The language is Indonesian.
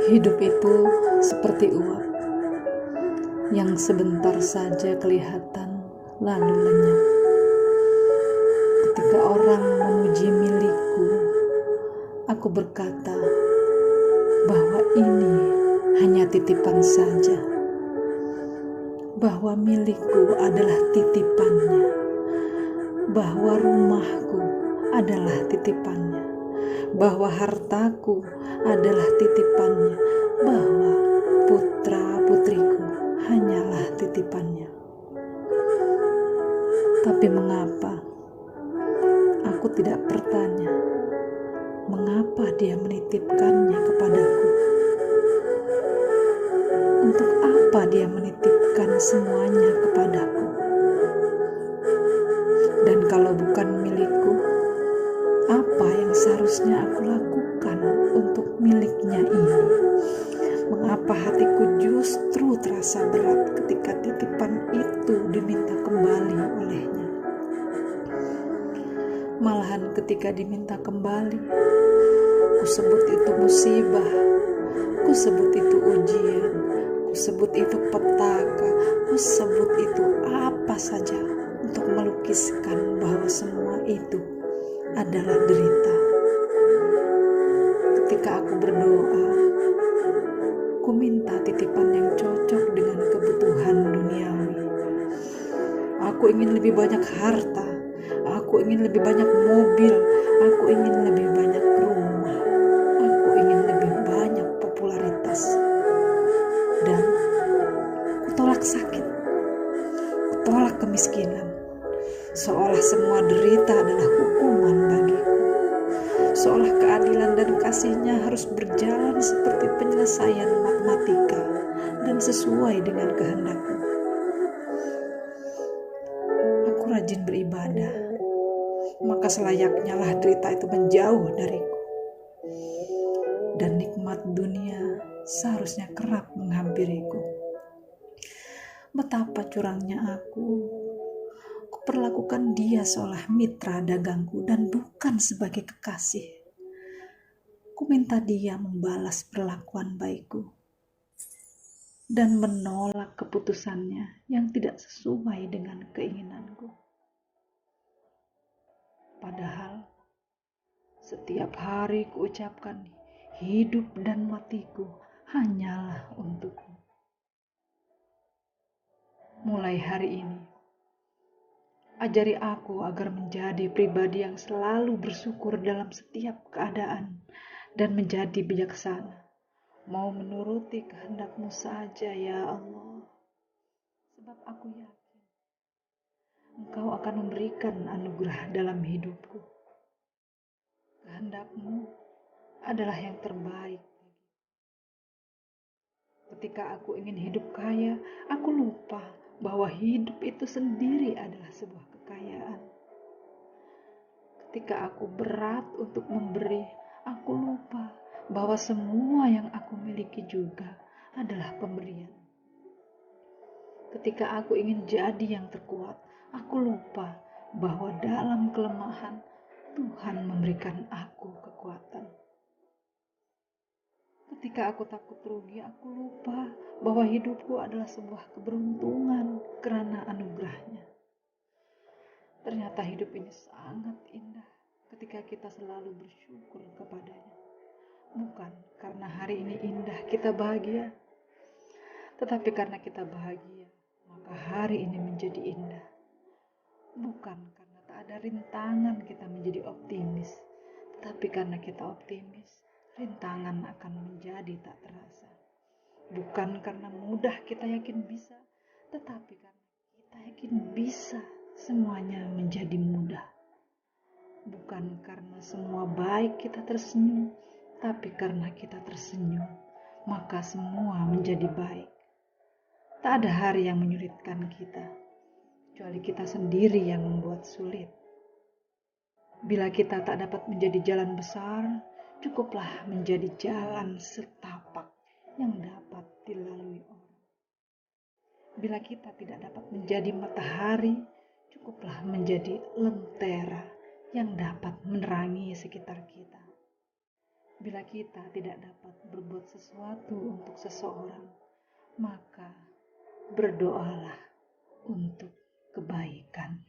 Hidup itu seperti uap yang sebentar saja kelihatan lalu lenyap. Ketika orang memuji milikku, aku berkata bahwa ini hanya titipan saja, bahwa milikku adalah titipannya, bahwa rumahku adalah titipannya, bahwa hartaku adalah titipannya, bahwa putra-putriku hanyalah titipannya. Tapi mengapa aku tidak bertanya, mengapa dia menitipkannya kepadaku? Untuk apa dia menitipkan semuanya kepadaku? Dan kalau bukan milikku, apa yang seharusnya aku lakukan untuk miliknya ini? Mengapa hatiku justru terasa berat ketika titipan itu diminta kembali olehnya? Malahan ketika diminta kembali, ku sebut itu musibah, ku sebut itu ujian, ku sebut itu petaka, ku sebut itu apa saja untuk melukiskan bahwa semua itu adalah derita. Ketika aku berdoa, ku minta titipan yang cocok dengan kebutuhan duniawi. Aku ingin lebih banyak harta, aku ingin lebih banyak mobil, aku ingin lebih banyak rumah, aku ingin lebih banyak popularitas. Dan ku tolak sakit, ku tolak kemiskinan, seolah semua derita adalah hukuman bagiku, seolah keadilan dan kasihnya harus berjalan seperti penyelesaian matematika dan sesuai dengan kehendakku. Aku rajin beribadah, maka selayaknya lah derita itu menjauh dariku. Dan nikmat dunia seharusnya kerap menghampiriku. Betapa curangnya aku perlakukan dia seolah mitra dagangku dan bukan sebagai kekasih. Ku minta dia membalas perlakuan baikku dan menolak keputusannya yang tidak sesuai dengan keinginanku. Padahal setiap hari kuucapkan hidup dan matiku hanyalah untukmu. Mulai hari ini, ajari aku agar menjadi pribadi yang selalu bersyukur dalam setiap keadaan dan menjadi bijaksana. Mau menuruti kehendak-Mu saja ya Allah. Sebab aku yakin Engkau akan memberikan anugerah dalam hidupku. Kehendak-Mu adalah yang terbaik. Ketika aku ingin hidup kaya, aku lupa bahwa hidup itu sendiri adalah sebuah kekayaan. Ketika aku berat untuk memberi, aku lupa bahwa semua yang aku miliki juga adalah pemberian. Ketika aku ingin jadi yang terkuat, aku lupa bahwa dalam kelemahan Tuhan memberikan aku kekuatan. Ketika aku takut rugi, aku lupa bahwa hidupku adalah sebuah keberuntungan karena anugerahnya. Ternyata hidup ini sangat indah ketika kita selalu bersyukur kepadanya. Bukan karena hari ini indah kita bahagia, tetapi karena kita bahagia, maka hari ini menjadi indah. Bukan karena tak ada rintangan kita menjadi optimis, tetapi karena kita optimis, rintangan akan menjadi tak terasa. Bukan karena mudah kita yakin bisa, tetapi karena kita yakin bisa, semuanya menjadi mudah. Bukan karena semua baik kita tersenyum, tapi karena kita tersenyum, maka semua menjadi baik. Tak ada hari yang menyulitkan kita, kecuali kita sendiri yang membuat sulit. Bila kita tak dapat menjadi jalan besar, cukuplah menjadi jalan setapak yang dapat dilalui orang. Bila kita tidak dapat menjadi matahari, cukuplah menjadi lentera yang dapat menerangi sekitar kita. Bila kita tidak dapat berbuat sesuatu untuk seseorang, maka berdoalah untuk kebaikan.